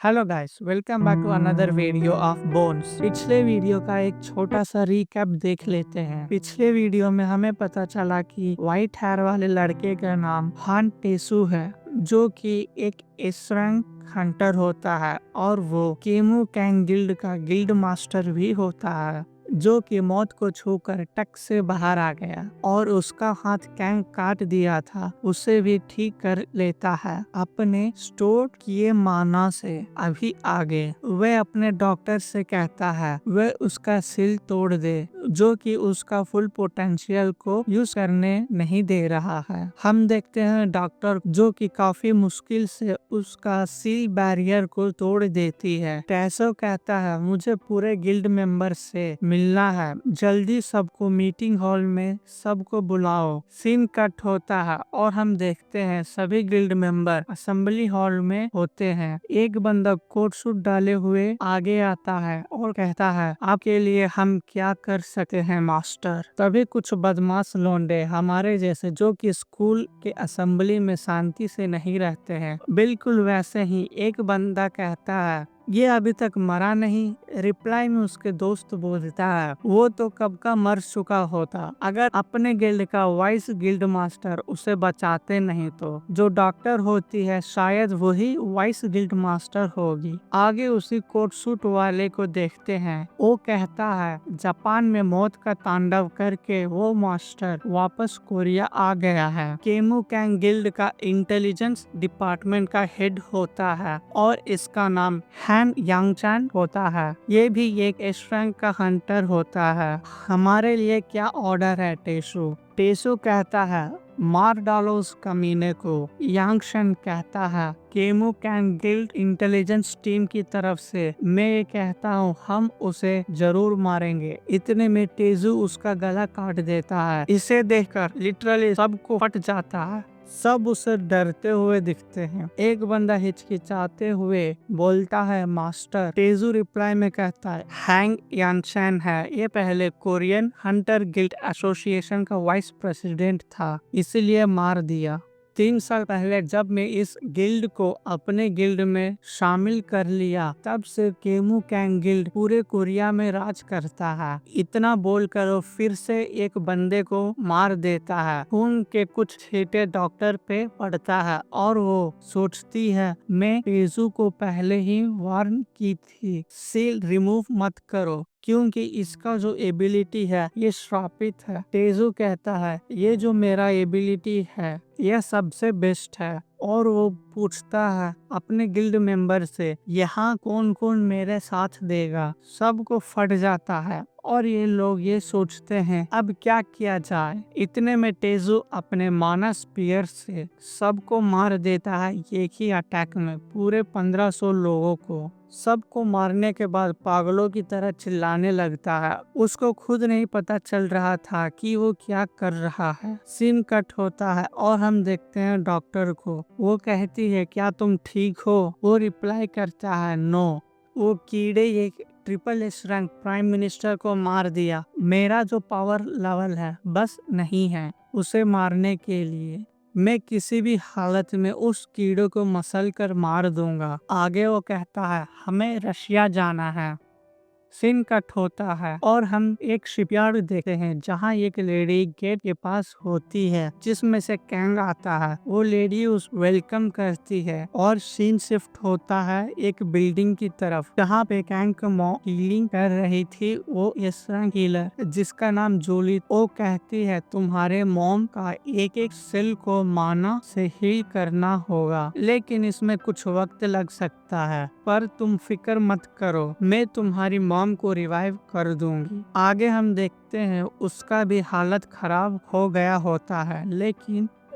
Hello guys, welcome back to another video of bones. पिछले video का एक छोटा सा रिकैप देख लेते हैं। पिछले वीडियो में हमें पता चला कि व्हाइट हेयर वाले लड़के का नाम हान टेसु है, जो कि एक एसरंग हंटर होता है और वो केमू कैंग गिल्ड का गिल्ड मास्टर भी होता है, जो कि मौत को छूकर टक से बाहर आ गया और उसका हाथ कैंग काट दिया था, उसे भी ठीक कर लेता है अपने स्टोर किए माना से। अभी आगे वह अपने डॉक्टर से कहता है वह उसका सिल तोड़ दे, जो कि उसका फुल पोटेंशियल को यूज करने नहीं दे रहा है। हम देखते हैं डॉक्टर जो कि काफी मुश्किल से उसका सील बैरियर को तोड़ देती है। टैसो कहता है मुझे पूरे गिल्ड मेंबर से मिलना है, जल्दी सबको मीटिंग हॉल में सबको बुलाओ। सीन कट होता है और हम देखते हैं सभी गिल्ड मेंबर असेंबली हॉल में होते हैं। एक बंदा कोट सूट डाले हुए आगे आता है और कहता है आपके लिए हम क्या कर सकते हैं मास्टर। तभी कुछ बदमाश लौंडे हमारे जैसे जो कि स्कूल के असेंबली में शांति से नहीं रहते हैं, बिल्कुल वैसे ही एक बंदा कहता है ये अभी तक मरा नहीं। रिप्लाई में उसके दोस्त बोलता है वो तो कब का मर चुका होता अगर अपने गिल्ड का वाइस गिल्ड मास्टर उसे बचाते नहीं तो। जो डॉक्टर होती है शायद वही वाइस गिल्ड मास्टर होगी। आगे उसी कोट सूट वाले को देखते हैं, वो कहता है जापान में मौत का तांडव करके वो मास्टर वापस कोरिया आ गया है। केमू कैंग गिल्ड का इंटेलिजेंस डिपार्टमेंट का हेड होता है और इसका नाम हैन यांगचैन होता है। ये भी एक एस रैंक का हंटर होता है। हमारे लिए क्या ऑर्डर है टेसु? टेसु कहता है मार डालो उस कमीने को। यांगशन कहता है chemo Kang guild intelligence team की तरफ से मैं ये कहता हूँ हम उसे जरूर मारेंगे। इतने में टेजू उसका गला काट देता है। इसे देखकर लिटरली सबको फट जाता है, सब उसे डरते हुए दिखते हैं। एक बंदा हिचकिचाते हुए बोलता है मास्टर। टेजू रिप्लाई में कहता है हैंग यानचैन है, ये पहले कोरियन हंटर गिल्ड एसोसिएशन का वाइस प्रेसिडेंट था, इसीलिए मार दिया। 3 साल पहले जब मैं इस गिल्ड को अपने गिल्ड में शामिल कर लिया तब से केमू कैंग गिल्ड पूरे कोरिया में राज करता है। इतना बोलकर वो फिर से एक बंदे को मार देता है। खून के कुछ छींटे डॉक्टर पे पड़ता है और वो सोचती है मैं टेजू को पहले ही वार्न की थी, सील रिमूव मत करो क्योंकि इसका जो एबिलिटी है ये श्रापित है। टेजू कहता है ये जो मेरा एबिलिटी है यह सबसे बेस्ट है और वो पूछता है अपने गिल्ड मेंबर से यहाँ कौन कौन मेरे साथ देगा। सबको फट जाता है और ये लोग ये सोचते हैं अब क्या किया जाए। इतने में टेजू अपने माना स्पीयर से सबको मार देता है एक ही अटैक में, पूरे 1500 लोगों को। सबको मारने के बाद पागलों की तरह चिल्लाने लगता है। उसको खुद नहीं पता चल रहा था कि वो क्या कर रहा है। सीन कट होता है और हम देखते हैं डॉक्टर को। वो कहती है क्या तुम ठीक हो? वो रिप्लाई करता है नो। वो कीड़े एक triple S rank prime minister को मार दिया। मेरा जो पावर लेवल है बस नहीं है उसे मारने के लिए। मैं किसी भी हालत में उस कीड़े को मसल कर मार दूंगा। आगे वो कहता है हमें रशिया जाना है। सीन कट होता है और हम एक शिपयार्ड देखते हैं जहां एक लेडी गेट के पास होती है जिसमें से कैंग आता है। वो लेडी उस वेलकम करती है और सीन शिफ्ट होता है एक बिल्डिंग की तरफ जहां पे कैंग का मॉम हीलिंग कर रही थी। वो एसरंग हीलर जिसका नाम जूली, वो कहती है तुम्हारे मॉम का एक एक सेल को माना से हील करना होगा, लेकिन इसमें कुछ वक्त लग सकता है, पर तुम फिक्र मत करो, मैं तुम्हारी मॉम को रिवाइव कर दूंगी। आगे हम देखते हैं उसका भी हालत खराब हो गया होता है,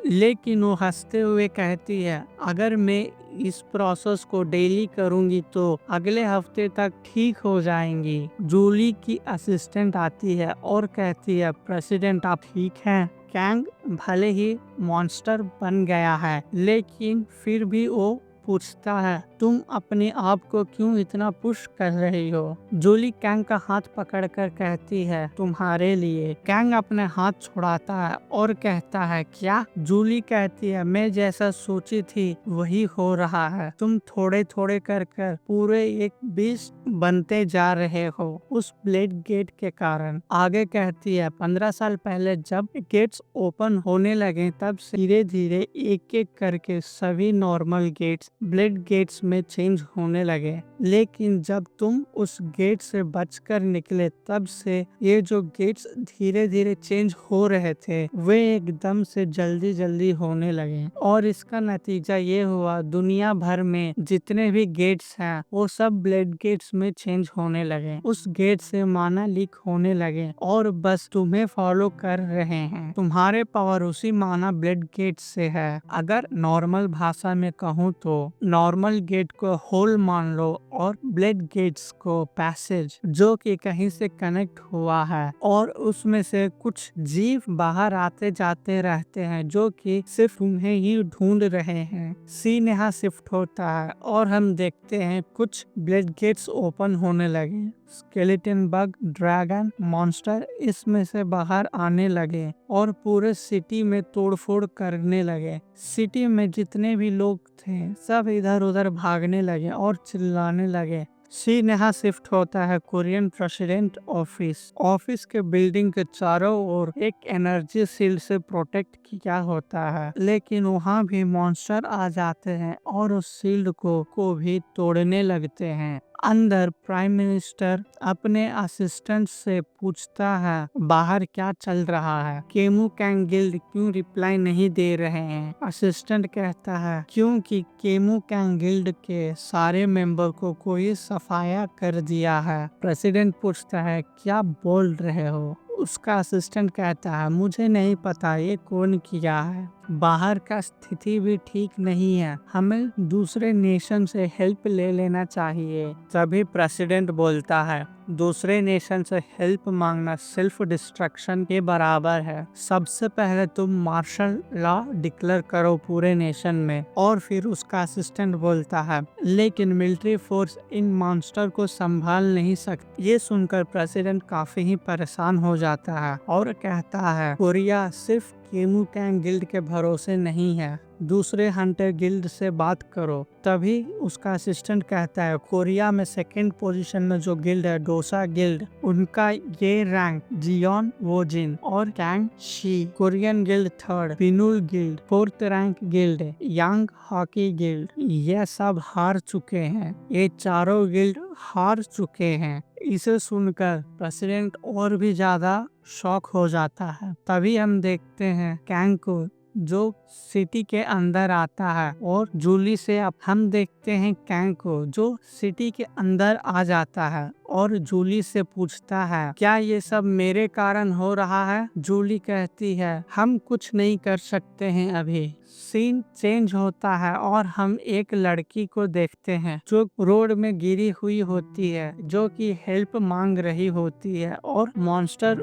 लेकिन वो हंसते हुए कहती है अगर मैं इस प्रोसेस को डेली करूंगी तो अगले हफ्ते तक ठीक हो जाएंगी। जूली की असिस्टेंट आती है और कहती है प्रेसिडेंट आप ठीक हैं? कैंग भले ही मॉन्स्टर बन गया है लेकिन फिर भी वो पूछता है, तुम अपने आप को क्यों इतना पुश कर रही हो? जूली कैंग का हाथ पकड़कर कहती है, तुम्हारे लिए। कैंग अपने हाथ छुड़ाता है और कहता है, क्या? जूली कहती है, मैं जैसा सोची थी वही हो रहा है। तुम थोड़े थोड़े कर कर पूरे एक बीस्ट बनते जा रहे हो उस ब्लेड गेट के कारण। आगे कहती है, 15 साल पहले जब गेट्स ओपन होने लगे तब से धीरे धीरे एक एक करके सभी नॉर्मल गेट्स ब्लेड गेट्स में चेंज होने लगे, लेकिन जब तुम उस गेट से बचकर निकले तब से ये जो गेट्स धीरे धीरे चेंज हो रहे थे वे एकदम से जल्दी जल्दी होने लगे, और इसका नतीजा ये हुआ दुनिया भर में जितने भी गेट्स हैं वो सब ब्लेड गेट्स में चेंज होने लगे। उस गेट से माना लीक होने लगे और बस तुम्हें फॉलो कर रहे हैं। तुम्हारे पावर उसी माना ब्लेड गेट से है। अगर नॉर्मल भाषा में कहूँ तो नॉर्मल गेट को होल मान लो और ब्लेड गेट्स को पैसेज, जो कि कहीं से कनेक्ट हुआ है और उसमें से कुछ जीव बाहर आते जाते रहते हैं जो कि सिर्फ तुम्हें ही ढूंढ रहे हैं। सीन यहाँ शिफ्ट होता है और हम देखते हैं कुछ ब्लेड गेट्स ओपन होने लगे। स्केलेटन बग, ड्रैगन, मॉन्स्टर इसमें से बाहर आने लगे और पूरे सिटी में तोड़फोड़ करने लगे। सिटी में जितने भी लोग थे सब इधर उधर भागने लगे और चिल्लाने लगे। सीन यहाँ शिफ्ट होता है कोरियन प्रेसिडेंट ऑफिस के बिल्डिंग के चारों ओर एक एनर्जी शील्ड से प्रोटेक्ट किया होता है, लेकिन वहाँ भी मॉन्स्टर आ जाते हैं और उस शील्ड को भी तोड़ने लगते हैं। अंदर प्राइम मिनिस्टर अपने असिस्टेंट से पूछता है, बाहर क्या चल रहा है? केमू कैंग गिल्ड क्यों रिप्लाई नहीं दे रहे हैं? असिस्टेंट कहता है, क्योंकि केमू कैंग गिल्ड के सारे मेंबर को कोई सफाया कर दिया है। प्रेसिडेंट पूछता है, क्या बोल रहे हो? उसका असिस्टेंट कहता है, मुझे नहीं पता ये कौन किया है। बाहर का स्थिति भी ठीक नहीं है, हमें दूसरे नेशन से हेल्प ले लेना चाहिए। तभी प्रेसिडेंट बोलता है, दूसरे नेशन से हेल्प मांगना सेल्फ डिस्ट्रक्शन के बराबर है। सबसे पहले तुम मार्शल लॉ डिक्लेयर करो पूरे नेशन में। और फिर उसका असिस्टेंट बोलता है, लेकिन मिलिट्री फोर्स इन मॉन्स्टर को संभाल नहीं सकती। ये सुनकर प्रेसिडेंट काफी ही परेशान हो जाता है और कहता है, कोरिया सिर्फ केमू कैंग गिल्ड के भरोसे नहीं है, दूसरे हंटर गिल्ड से बात करो। तभी उसका असिस्टेंट कहता है, कोरिया में सेकंड पोजीशन में जो गिल्ड है डोसा गिल्ड, उनका ये रैंक जियोन वोजिन और कैंग शी। कोरियन गिल्ड थर्ड, पिनुल गिल्ड फोर्थ रैंक गिल्ड है, यांग हॉकी गिल्ड, ये सब हार चुके हैं। ये चारों गिल्ड हार चुके हैं। इसे सुनकर प्रेसिडेंट और भी ज्यादा शॉक हो जाता है। तभी हम देखते हैं कैंग को जो सिटी के अंदर आता है और जूली से अब हम देखते हैं कैंग को जो सिटी के अंदर आ जाता है और जूली से पूछता है, क्या ये सब मेरे कारण हो रहा है? जूली कहती है, हम कुछ नहीं कर सकते हैं अभी। सीन चेंज होता है और हम एक लड़की को देखते हैं जो रोड में गिरी हुई होती है, जो कि हेल्प मांग रही होती है और मॉन्स्टर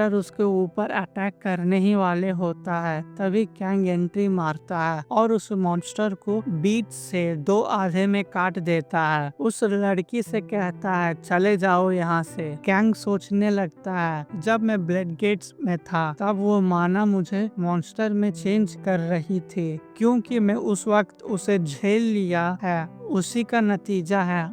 उसके ऊपर अटैक करने ही वाले होता है। तभी कैंग एंट्री मारता है और उस मॉन्स्टर को बीच से दो आधे में काट देता है। उस लड़की से कहता है, चले जाओ यहाँ से। कैंग सोचने लगता है, जब मैं ब्लेड गेट्स में था तब वो माना मुझे मॉन्स्टर में चेंज कर रही थी, क्योंकि मैं उस वक्त उसे झेल लिया है, उसी का नतीजा है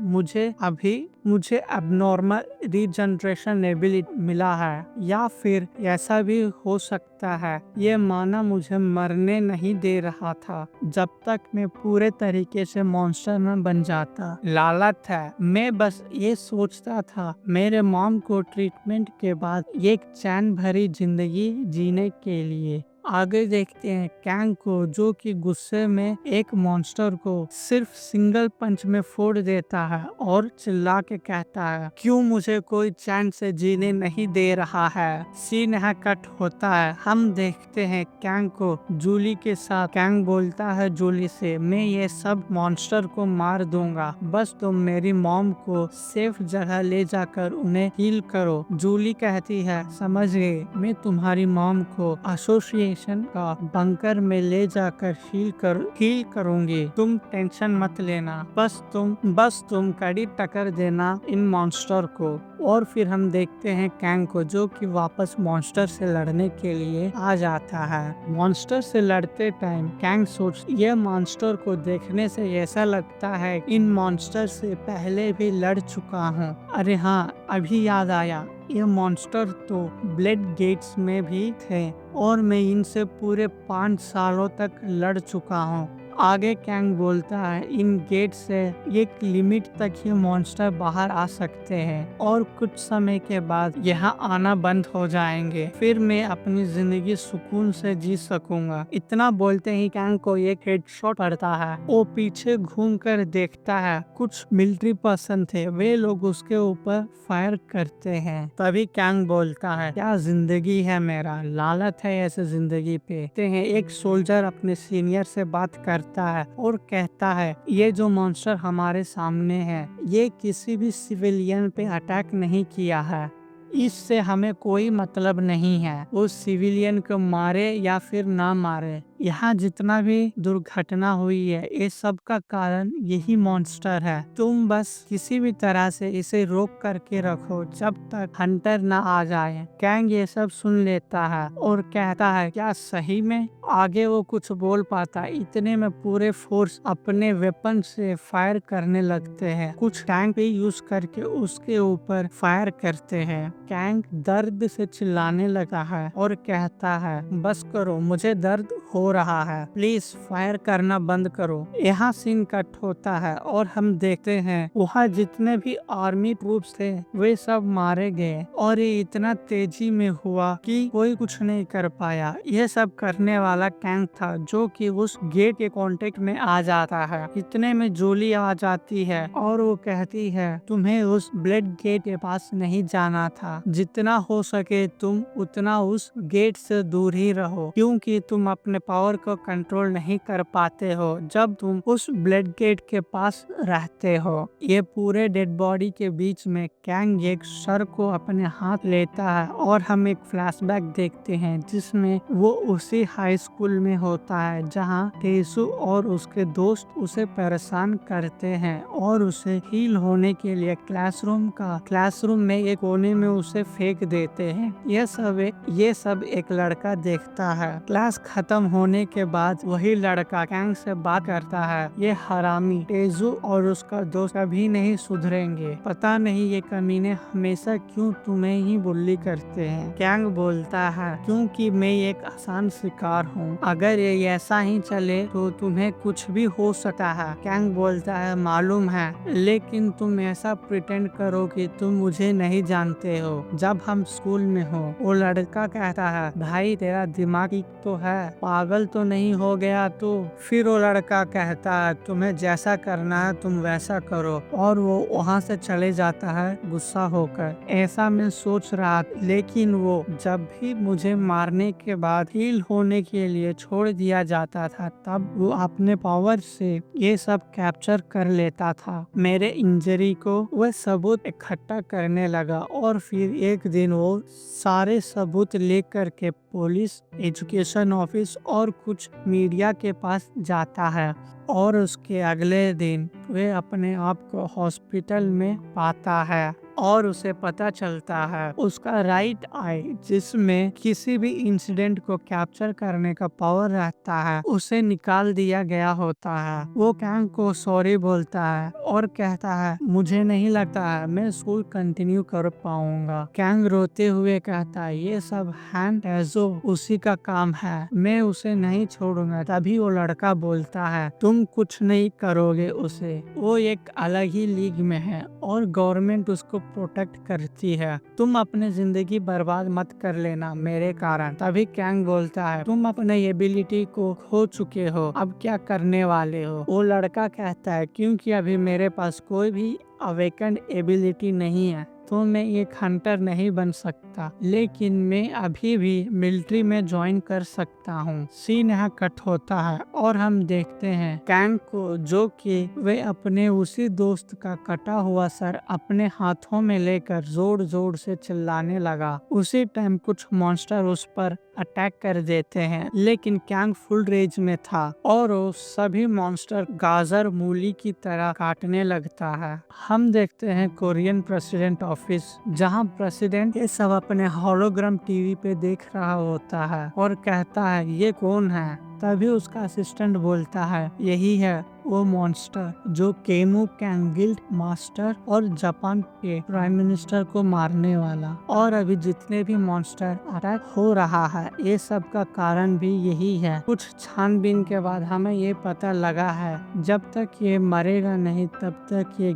मुझे अबनॉर्मल रीजनरेशन एबिलिटी मिला है। या फिर ऐसा भी हो सकता है ये माना मुझे मरने नहीं दे रहा था जब तक मैं पूरे तरीके से मॉन्स्टर न बन जाता। लालच है, मैं बस ये सोचता था मेरे मॉम को ट्रीटमेंट के बाद एक चैन भरी जिंदगी जीने के लिए। आगे देखते हैं कैंग को जो कि गुस्से में एक मॉन्स्टर को सिर्फ सिंगल पंच में फोड़ देता है और चिल्ला के कहता है, क्यों मुझे कोई चैन से जीने नहीं दे रहा है। सीन यहाँ कट होता है। हम देखते हैं कैंग को जूली के साथ। कैंग बोलता है जूली से, मैं ये सब मॉन्स्टर को मार दूंगा, बस तुम मेरी मॉम को सेफ जगह ले जाकर उन्हें हील करो। जूली कहती है, समझ गई, मैं तुम्हारी मॉम को एसोसिएट इन्फॉर्मेशन का बंकर में ले जाकर हील करूंगी। तुम टेंशन मत लेना, बस तुम कड़ी टक्कर देना इन मॉन्स्टर को। और फिर हम देखते हैं कैंग को, जो कि वापस मॉन्स्टर से लड़ने के लिए आ जाता है। मॉन्स्टर से लड़ते टाइम कैंग ये मॉन्स्टर को देखने से ऐसा लगता है इन मॉन्स्टर से पहले भी लड़ चुका हूँ। अरे हाँ, अभी याद आया, ये मॉन्स्टर तो ब्लेड गेट्स में भी थे और मैं इनसे पूरे 5 सालों तक लड़ चुका हूँ। आगे कैंग बोलता है, इन गेट से एक लिमिट तक ही मॉन्स्टर बाहर आ सकते हैं और कुछ समय के बाद यहाँ आना बंद हो जाएंगे, फिर मैं अपनी जिंदगी सुकून से जी सकूंगा। इतना बोलते ही कैंग को एक हेडशॉट पड़ता है। वो पीछे घूमकर देखता है, कुछ मिलिट्री पर्सन थे, वे लोग उसके ऊपर फायर करते हैं। तभी कैंग बोलता है, क्या जिंदगी है मेरा, लालच है ऐसे जिंदगी पे। एक सोल्जर अपने सीनियर से बात करता है और कहता है, ये जो मॉन्स्टर हमारे सामने है, ये किसी भी सिविलियन पे अटैक नहीं किया है, इससे हमें कोई मतलब नहीं है उस सिविलियन को मारे या फिर ना मारे। यहाँ जितना भी दुर्घटना हुई है, ये सब का कारण यही मॉन्स्टर है। तुम बस किसी भी तरह से इसे रोक करके रखो जब तक हंटर ना आ जाए। कैंग ये सब सुन लेता है और कहता है, क्या सही में? आगे वो कुछ बोल पाता, इतने में पूरे फोर्स अपने वेपन से फायर करने लगते हैं। कुछ टैंक भी यूज करके उसके ऊपर फायर करते हैं। कैंग दर्द से चिल्लाने लगा है और कहता है, बस करो, मुझे दर्द हो रहा है, प्लीज फायर करना बंद करो। यहाँ सीन कट होता है और हम देखते हैं वहाँ जितने भी आर्मी ट्रूप्स थे वे सब मारे गए और ये इतना तेजी में हुआ कि कोई कुछ नहीं कर पाया। यह सब करने वाला कैंग था, जो कि उस गेट के कांटेक्ट में आ जाता है। इतने में जूली आ जाती है और वो कहती है, तुम्हें उस ब्लेड गेट के पास नहीं जाना था, जितना हो सके तुम उतना उस गेट से दूर ही रहो, क्योंकि तुम अपने पावर को कंट्रोल नहीं कर पाते हो जब तुम उस ब्लेड गेट के पास रहते हो। ये पूरे डेड बॉडी के बीच में कैंग एक सर को अपने हाथ लेता है और हम एक फ्लैशबैक देखते हैं जिसमें वो उसी हाई स्कूल में होता है जहां टेसु और उसके दोस्त उसे परेशान करते हैं और उसे हील होने के लिए क्लासरूम में एक कोने में उसे फेंक देते हैं। ये सब एक लड़का देखता है। क्लास खत्म होने के बाद वही लड़का कैंग से बात करता है, ये हरामी टेजू और उसका दोस्त कभी नहीं सुधरेंगे, पता नहीं ये कमीने हमेशा क्यों तुम्हें ही बुल्ली करते हैं। कैंग बोलता है, क्योंकि मैं एक आसान शिकार हूँ, अगर ये ऐसा ही चले तो तुम्हें कुछ भी हो सकता है। कैंग बोलता है, मालूम है, लेकिन तुम ऐसा प्रिटेंड करो कि तुम मुझे नहीं जानते हो जब हम स्कूल में हो। वो लड़का कहता है, भाई तेरा दिमाग तो है, पागल तो नहीं हो गया तू? फिर वो लड़का कहता है, तुम्हें जैसा करना है तुम वैसा करो, और वो वहाँ से चले जाता है गुस्सा होकर। ऐसा मैं सोच रहा, लेकिन वो जब भी मुझे मारने के बाद हील होने के लिए छोड़ दिया जाता था, तब वो अपने पावर से ये सब कैप्चर कर लेता था। मेरे इंजरी को वह सबूत इकट्ठा करने लगा और फिर एक दिन वो सारे सबूत लेकर के पुलिस, एजुकेशन ऑफिस और कुछ मीडिया के पास जाता है और उसके अगले दिन वह अपने आप को हॉस्पिटल में पाता है और उसे पता चलता है उसका राइट आई, जिसमें किसी भी इंसिडेंट को कैप्चर करने का पावर रहता है, उसे निकाल दिया गया होता है। वो कैंग को सॉरी बोलता है और कहता है, मुझे नहीं लगता है मैं स्कूल कंटिन्यू कर पाऊंगा। कैंग रोते हुए कहता है, ये सब हैंड टेजो उसी का काम है, मैं उसे नहीं छोड़ूंगा। तभी वो लड़का बोलता है, तुम कुछ नहीं करोगे उसे, वो एक अलग ही लीग में है और गवर्नमेंट उसको प्रोटेक्ट करती है, तुम अपने जिंदगी बर्बाद मत कर लेना मेरे कारण। तभी कैंग बोलता है, तुम अपने एबिलिटी को खो चुके हो, अब क्या करने वाले हो? वो लड़का कहता है, क्योंकि अभी मेरे पास कोई भी अवेकन्ड एबिलिटी नहीं है, तो मैं एक हंटर नहीं बन सकता, लेकिन मैं अभी भी मिलिट्री में ज्वाइन कर सकता हूँ। सीन यहाँ कट होता है और हम देखते हैं कैंग को, जो कि वे अपने उसी दोस्त का कटा हुआ सर अपने हाथों में लेकर जोर जोर से चिल्लाने लगा। उसी टाइम कुछ मॉन्स्टर उस पर अटैक कर देते हैं, लेकिन कैंग फुल रेज में था और वो सभी मॉन्स्टर गाजर मूली की तरह काटने लगता है। हम देखते हैं कोरियन प्रेसिडेंट ऑफिस, जहां प्रेसिडेंट ये सब अपने होलोग्राम टीवी पे देख रहा होता है और कहता है ये कौन है। तभी उसका असिस्टेंट बोलता है यही है वो मॉन्स्टर जो केमू कैंग गिल्ड मास्टर और जापान के प्राइम मिनिस्टर को मारने वाला। और अभी जितने भी मॉन्स्टर अटैक हो रहा है ये सब का कारण भी यही है। कुछ छानबीन के बाद हमें ये पता लगा है जब तक ये मरेगा नहीं तब तक ये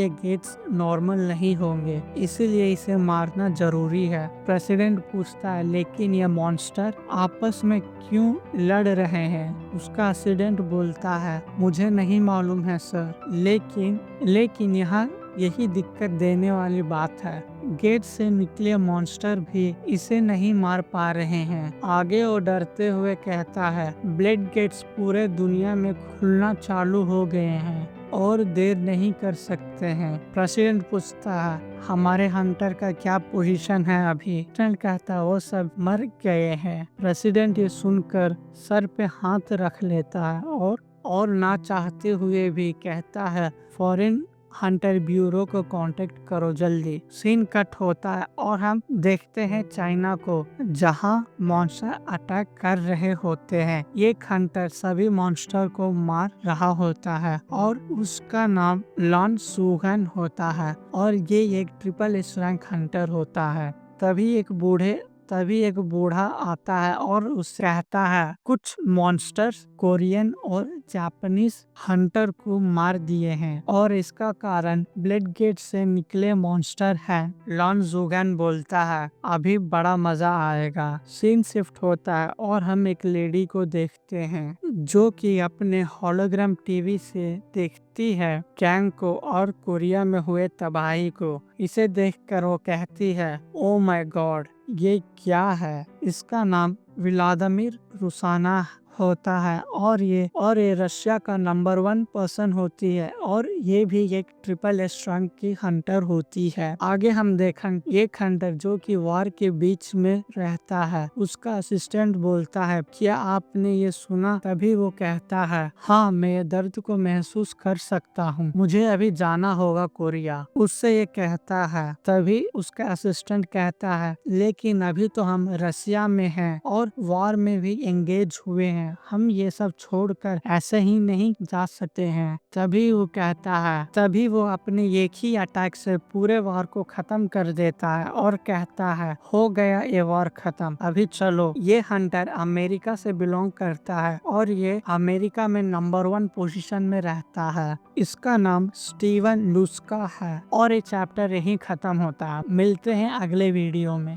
गेट्स नॉर्मल नहीं होंगे, इसीलिए इसे मारना जरूरी है। प्रेसिडेंट पूछता है लेकिन ये मॉन्स्टर आपस में क्यों लड़ रहे हैं। उसका असिस्टेंट बोलता है मुझे नहीं मालूम है सर, लेकिन यहाँ यही दिक्कत देने वाली बात है। गेट से निकले मॉन्स्टर भी इसे नहीं मार पा रहे हैं। आगे वो डरते हुए कहता है ब्लेड गेट्स पूरे दुनिया में खुलना चालू हो गए हैं और देर नहीं कर सकते हैं। प्रेसिडेंट पूछता है हमारे हंटर का क्या पोजीशन है अभी। प्रेसिडेंट कहता है वो सब मर गए हैं। प्रेसिडेंट ये सुनकर सर पे हाथ रख लेता है और ना चाहते हुए भी कहता है फॉरेन हंटर ब्यूरो को कांटेक्ट करो जल्दी। सीन कट होता है और हम देखते हैं चाइना को, जहां मॉन्स्टर अटैक कर रहे होते हैं। एक हंटर सभी मॉन्स्टर को मार रहा होता है और उसका नाम लॉन सुगन होता है और ये एक ट्रिपल एस रैंक हंटर होता है। तभी एक बूढ़ा आता है और उससे कहता है कुछ मॉन्स्टर्स कोरियन और जापानीज हंटर को मार दिए हैं और इसका कारण ब्लेड गेट से निकले मॉन्स्टर हैं। लॉन जुगन बोलता है अभी बड़ा मजा आएगा। सीन शिफ्ट होता है और हम एक लेडी को देखते हैं जो कि अपने होलोग्राम टीवी से देखती है कैंग को और कोरिया में हुए तबाही को। इसे देखकर वो कहती है ओ माय गॉड ये क्या है। इसका नाम व्लादिमीर रुसाना होता है और ये रशिया का नंबर 1 पर्सन होती है और ये भी एक ट्रिपल एस रैंक की हंटर होती है। आगे हम देखेंगे एक हंटर जो कि वार के बीच में रहता है। उसका असिस्टेंट बोलता है क्या आपने ये सुना। तभी वो कहता है हाँ मैं दर्द को महसूस कर सकता हूँ, मुझे अभी जाना होगा कोरिया। उससे ये कहता है तभी उसका असिस्टेंट कहता है लेकिन अभी तो हम रशिया में हैं और वार में भी एंगेज हुए हैं, हम ये सब छोड़कर ऐसे ही नहीं जा सकते हैं। तभी वो अपने एक ही अटैक से पूरे वार को खत्म कर देता है और कहता है हो गया ये वार खत्म, अभी चलो। ये हंटर अमेरिका से बिलोंग करता है और ये अमेरिका में नंबर 1 पोजीशन में रहता है। इसका नाम स्टीवन लुस्का है और ये चैप्टर यही खत्म होता है। मिलते हैं अगले वीडियो में।